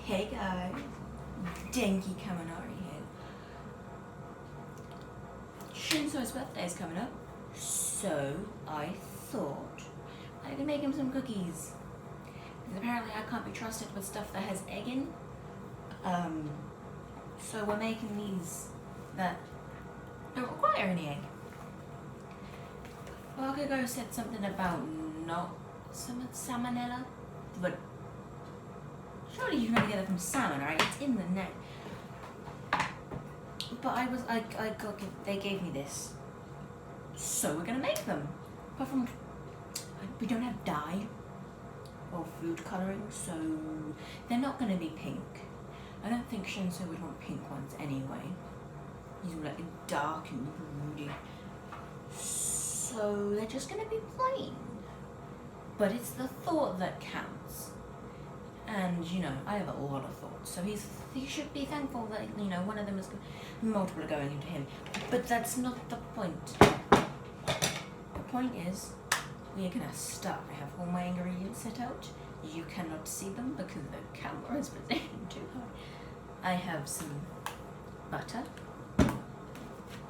Hey guys, Denki Kaminari here. Shinso's birthday is coming up, so I thought I could make him some cookies. Because apparently I can't be trusted with stuff that has egg in. So we're making these that don't require any egg. Well, Bakugo said something about not salmonella, but surely you can only get it from salmon, right? It's in the net. But they gave me this, so we're gonna make them. Apart from, we don't have dye or food coloring, so they're not gonna be pink. I don't think Shinso would want pink ones anyway. He's like dark and moody. So they're just gonna be plain. But it's the thought that counts. And, you know, I have a lot of thoughts. So he should be thankful that, you know, one of them is multiple are going into him. But that's not the point. The point is, we are gonna start. I have all my ingredients set out. You cannot see them because the camera is positioned too high. I have some butter,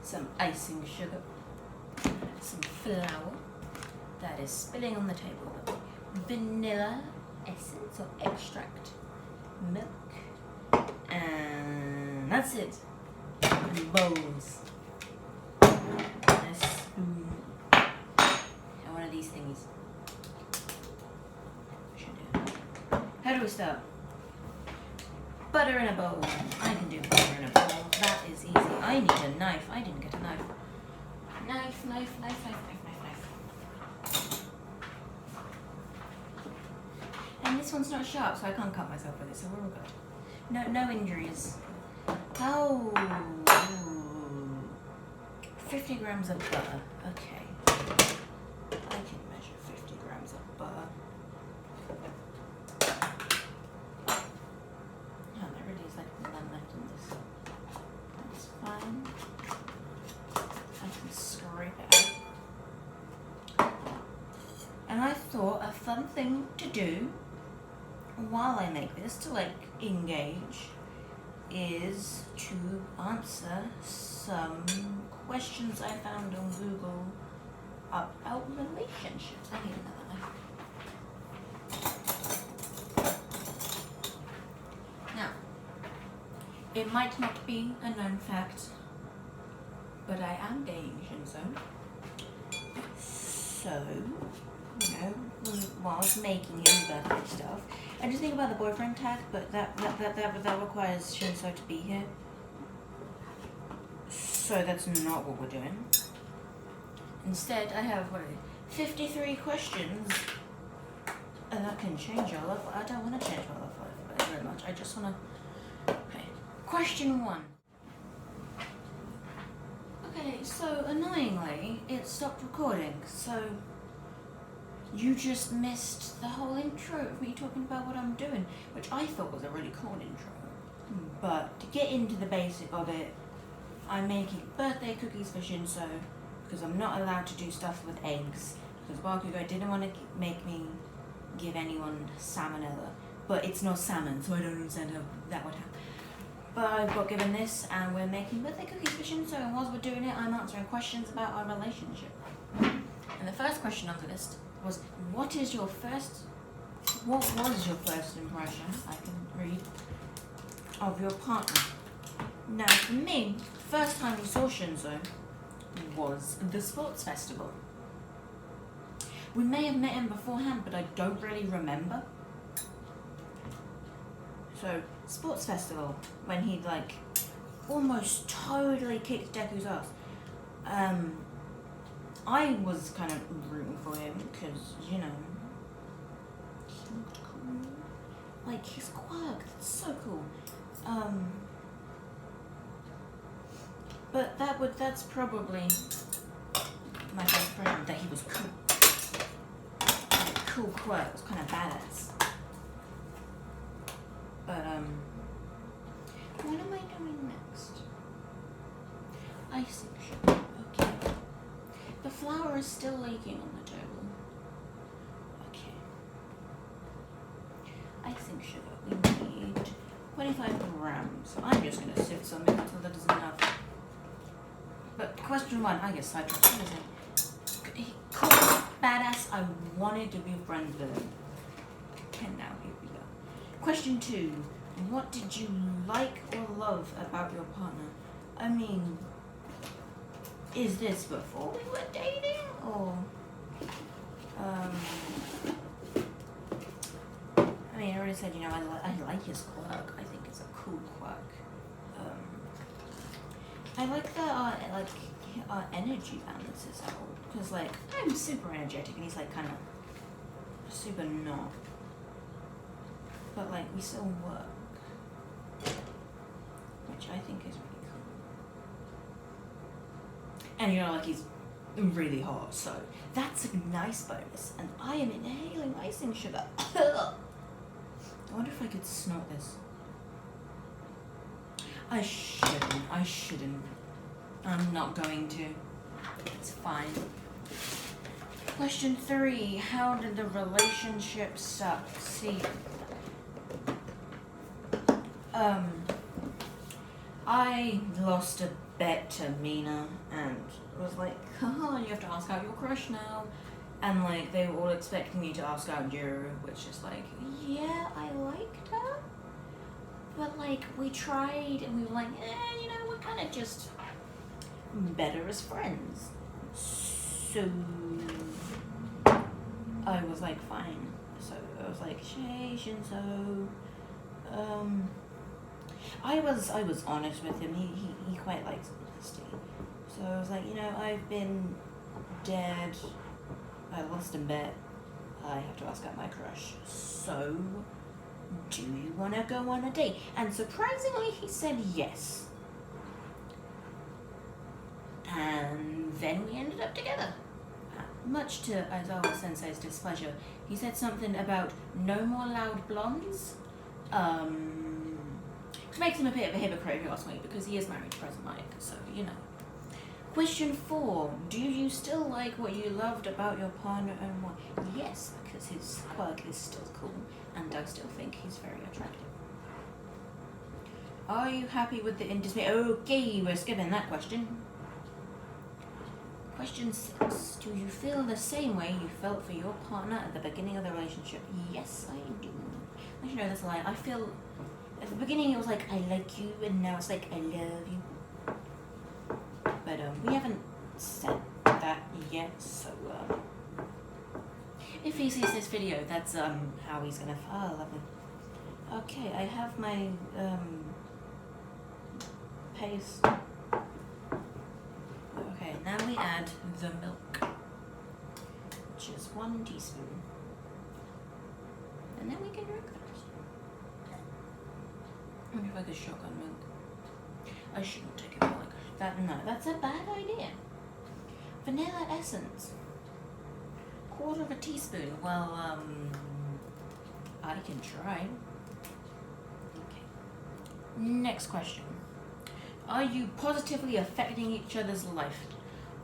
some icing sugar, some flour that is spilling on the table, vanilla essence or extract, milk, and that's it. Bowls, a spoon, and one of these thingies. How do we start? Butter in a bowl. I can do butter in a bowl. That is easy. I need a knife. I didn't get a knife. Knife. And this one's not sharp, so I can't cut myself with it, so we're all good. No injuries. Oh, 50 grams of butter. Okay. I can measure 50 grams of butter. Oh, there really is like none left in this. That's fine. I can scrape it out. And I thought a fun thing to do while I make this, to like engage, is to answer some questions I found on Google about relationships. I need another knife. Now, it might not be a known fact, but I am dating Shinso. So, you know, while I was making his birthday stuff, I just think about the boyfriend tag, but that requires Shinso to be here. So that's not what we're doing. Instead, I have 53 questions, and that can change your love. I don't want to change my love life very much. I just want to. Okay. Question 1. Okay, so annoyingly, it stopped recording. So you just missed the whole intro of me talking about what I'm doing, which I thought was a really cool intro. But to get into the basic of it, I'm making birthday cookies for Shinso because I'm not allowed to do stuff with eggs because Bakugo didn't want to make me give anyone salmonella, but it's not salmon, so I don't understand how that would happen. But I got given this, and we're making birthday cookies for Shinso, and whilst we're doing it, I'm answering questions about our relationship. And the first question on the list was, what was your first impression, I can read, of your partner? Now for me, first time we saw Shinso was the sports festival. We may have met him beforehand, but I don't really remember. So, sports festival, when he like almost totally kicked Deku's ass. I was kind of rooting for him because, you know, he looked cool. Like his quirk, that's so cool. But that's probably my best friend, that he was cool. Cool quirk, was kind of badass. But what am I doing next? Icing sugar. Okay. The flour is still leaking on the table. Okay. Icing sugar. We need 25 grams. I'm just gonna sip something until that isn't enough. But question 1, I guess sidetracked. What is it? He called me badass. I wanted to be friends with him. And now here we go. Question 2, what did you like or love about your partner? I mean, is this before we were dating or I mean, I already said, I like his quirk. I think it's a cool quirk. I like the our energy balances out, because like I'm super energetic and he's like kind of super not. But like we still work, which I think is really cool. And like he's really hot, so that's a nice bonus. And I am inhaling icing sugar. I wonder if I could snort this. I shouldn't. I'm not going to. It's fine. Question 3, how did the relationship start? See, I lost a bet to Mina and was like, you have to ask out your crush now. And like, they were all expecting me to ask out Juru, which is like, yeah, I liked her. But like, we tried and we were like, we're kind of just better as friends. So I was like, fine. So I was like, hey, Shinso. I was honest with him. He quite likes honesty. So I was like, I've been dead. I lost a bet. I have to ask out my crush. So, do you want to go on a date? And surprisingly, he said yes. And then we ended up together. Much to Aizawa Sensei's displeasure, he said something about no more loud blondes. Which makes him a bit of a hypocrite if you ask me, because he is married to President Mike, so Question 4, do you still like what you loved about your partner and why? Yes, because his quirk is still cool, and I still think he's very attractive. Are you happy with the industry? Okay, we're skipping that question. Question 6, do you feel the same way you felt for your partner at the beginning of the relationship? Yes, I do. Actually, no, that's a lie. I feel, at the beginning it was like, I like you, and now it's like, I love you. But we haven't said that yet, so if he sees this video, that's how he's gonna lovely. Okay, I have my paste. Okay, now we add the milk, which is 1 teaspoon. And then we can drink the rest. I wonder if I could shotgun milk. I shouldn't take it like that. No, that's a bad idea. Vanilla essence. 1/4 teaspoon. Well, I can try. Okay. Next question. Are you positively affecting each other's life?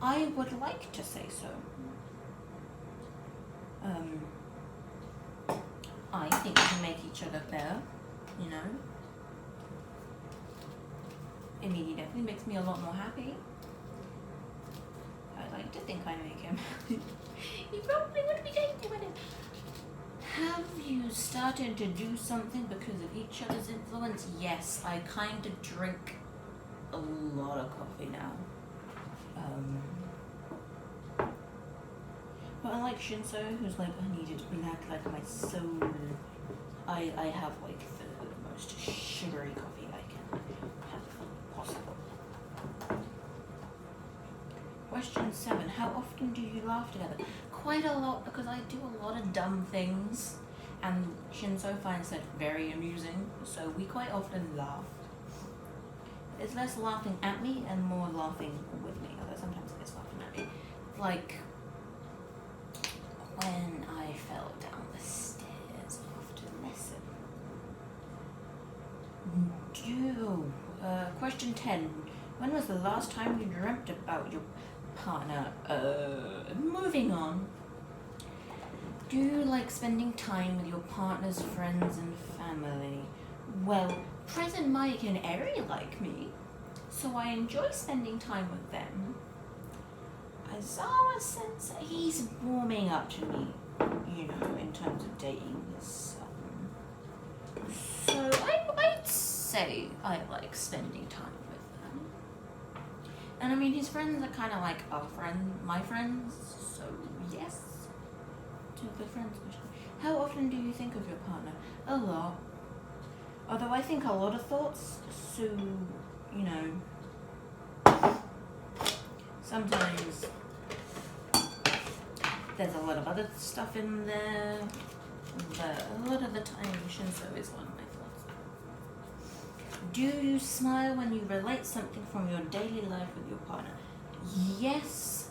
I would like to say so. I think we can make each other better, I mean, he definitely makes me a lot more happy. I like to think I make him happy. He probably would be taking with it. Have you started to do something because of each other's influence? Yes, I kind of drink a lot of coffee now. But unlike Shinso, who's like, I need it black like my soul, I have like the most sugary coffee I can have possible. Question 7, how often do you laugh together? Quite a lot, because I do a lot of dumb things, and Shinso finds that very amusing, so we quite often laugh. It's less laughing at me and more laughing with me, although sometimes it is laughing at me. Like when I fell down the stairs after lesson. Question 10. When was the last time you dreamt about your partner? Moving on. Do you like spending time with your partner's friends and family? Well, present Mike and Eri like me, so I enjoy spending time with them. Aizawa Sensei, he's warming up to me, you know, in terms of dating this. So I'd say I like spending time with them. And I mean, his friends are kind of like my friends, so yes. Two good friends. How often do you think of your partner? A lot. Although I think a lot of thoughts, so, you know, sometimes there's a lot of other stuff in there, but a lot of the time Shinso is one of my thoughts. Do you smile when you relate something from your daily life with your partner? Yes,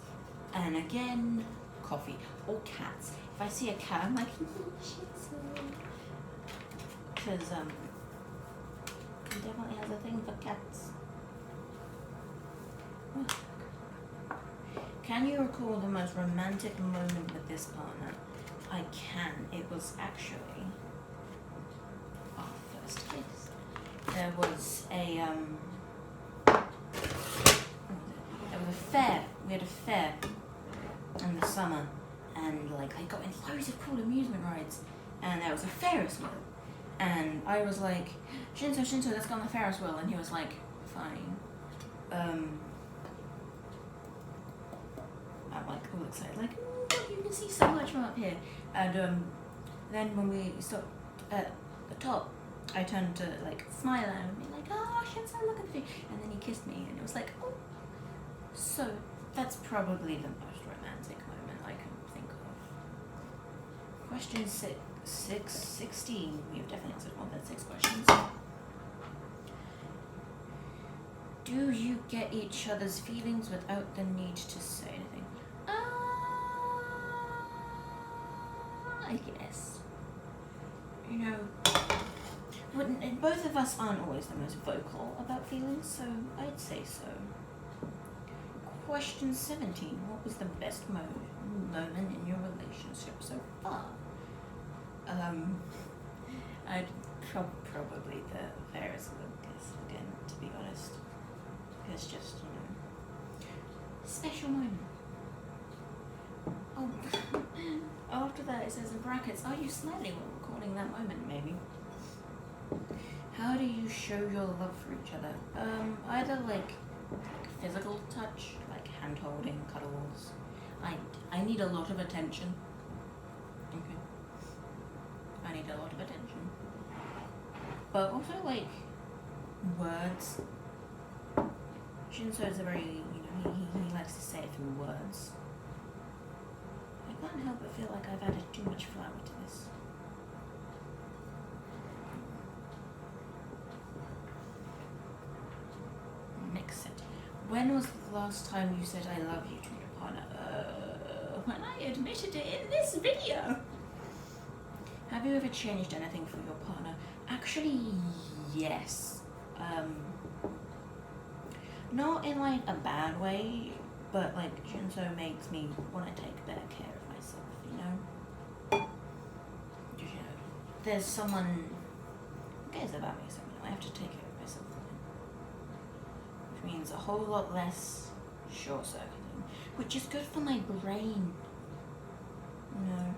and again, coffee or cats. If I see a cat, I'm like, Shinso. Because, he definitely has a thing for cats. Can you recall the most romantic moment with this partner? I can. It was actually our first kiss. There was a fair. We had a fair in the summer, and like I got in loads of cool amusement rides, and there was a Ferris wheel, and I was like, Shinso, let's go on the Ferris wheel, and he was like, fine. I'm like all excited, like, oh, you can see so much from up here. And then when we stopped at the top, I turned to like smile at him and be like, oh, Shinso, look at me. And then he kissed me, and it was like, oh. So that's probably the most romantic moment I can think of. Question 16. We have definitely answered more than 6 questions. Do you get each other's feelings without the need to say anything? I guess. You know, both of us aren't always the most vocal about feelings, so I'd say so. Question 17. What was the best moment in your relationship so far? I'd probably the Ferris wheel kiss again, to be honest. It's just, you know, special moment. Oh, after that it says in brackets, are you smiling while recording that moment, maybe? How do you show your love for each other? Either like physical touch, like hand holding, cuddles. I need a lot of attention. Okay. I need a lot of attention. But also like words. Shinso is a very, you know, he likes to say it through words. I can't help but feel like I've added too much flour to this. Mix it. When was the last time you said I love you to your partner? When I admitted it in this video. Have you ever changed anything for your partner? Actually, yes. Not in like a bad way, but like Shinso makes me want to take better care of myself, you know? You know, there's someone who cares about me, so I have to take care of myself. Which means a whole lot less short-circuiting, which is good for my brain. You know?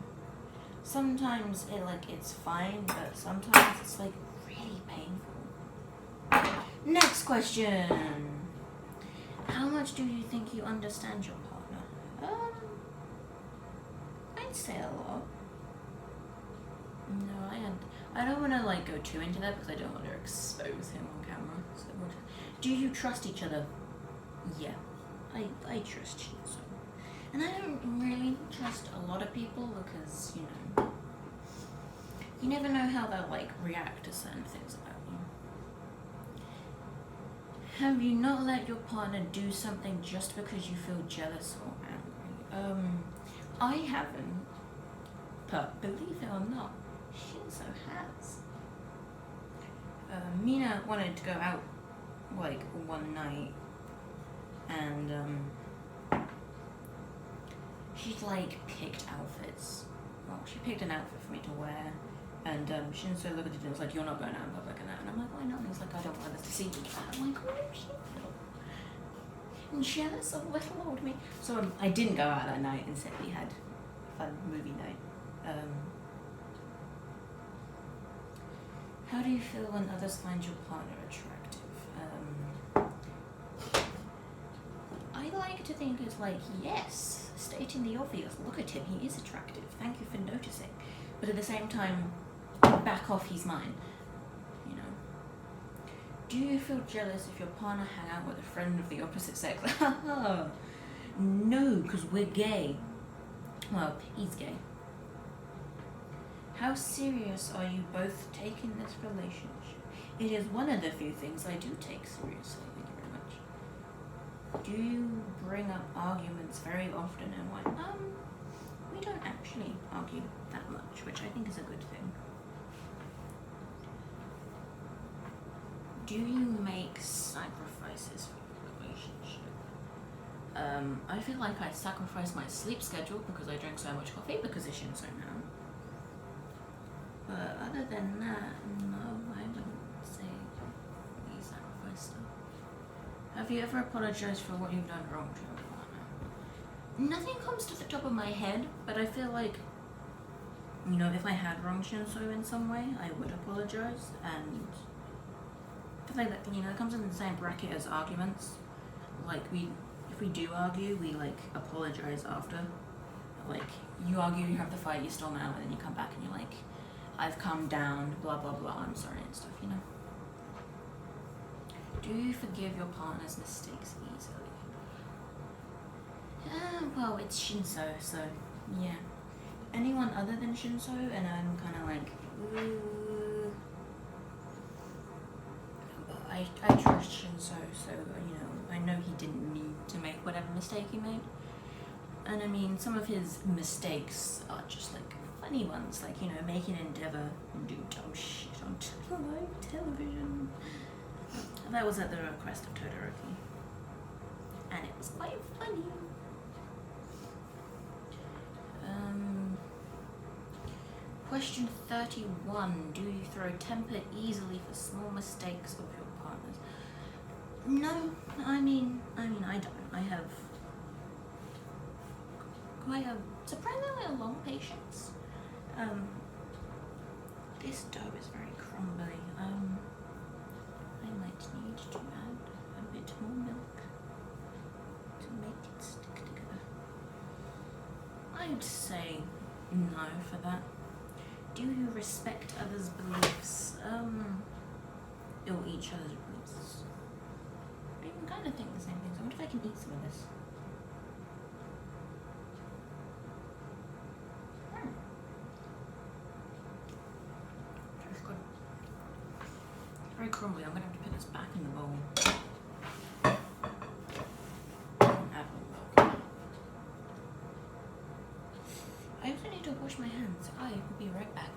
Sometimes it's fine, but sometimes it's like really painful. Next question. How much do you think you understand your partner? I'd say a lot. No, I don't want to like go too into that because I don't want to expose him on camera. So do you trust each other? Yeah, I trust Shinso. And I don't really trust a lot of people because, you know, you never know how they'll like react to certain things about you. Have you not let your partner do something just because you feel jealous or angry? I haven't, but believe it or not, Shinso has. Mina wanted to go out like one night, and she'd like picked outfits. Well, she picked an outfit for me to wear, And Shinso looked at it and was like, "You're not going out in public and that." And I'm like, "Why not?" And he's like, "I don't want others to see you." And I'm like, "Oh, Shinso." And jealous of little old me. So I didn't go out that night. Instead, we had a fun movie night. How do you feel when others find your partner attractive? I like to think it's like, yes, stating the obvious. Look at him, he is attractive. Thank you for noticing. But at the same time, back off, he's mine. You know. Do you feel jealous if your partner hang out with a friend of the opposite sex? No, because we're gay. Well, he's gay. How serious are you both taking this relationship? It is one of the few things I do take seriously. Thank you very much. Do you bring up arguments very often and why? We don't actually argue that much, which I think is a good thing. Do you make sacrifices for your relationship? I feel like I sacrifice my sleep schedule because I drink so much coffee because of Shinso now. But other than that, no, I wouldn't say we sacrifice stuff. Have you ever apologized for what you've done wrong to your partner? Nothing comes to the top of my head, but I feel like, you know, if I had wronged Shinso in some way, I would apologize. And I feel like that, you know, it comes in the same bracket as arguments. Like, if we do argue, we like apologize after. Like, you argue, you have the fight, you storm out, and then you come back and you're like, I've calmed down, blah blah blah, I'm sorry and stuff, you know. Do you forgive your partner's mistakes easily? Well, it's Shinso, so yeah. Anyone other than Shinso, and I'm kind of like, ooh. I trust Shinso, so you know, I know he didn't need to make whatever mistake he made. And I mean, some of his mistakes are just like funny ones, like, you know, make an endeavor and do dumb shit on live television. That was at the request of Todoroki. And it was quite funny. Question 31. Do you throw temper easily for small mistakes of your partners? No, I mean I don't. I have quite a surprisingly a long patience. This dough is very crumbly. I might need to add a bit more milk to make it stick together. I'd say no for that. Do you respect others' beliefs? Or each other's beliefs? I can kind of think the same things. I wonder if I can eat some of this. Very crumbly. I'm gonna have to put this back in the bowl. Add more milk. I also need to wash my hands. I will be right back.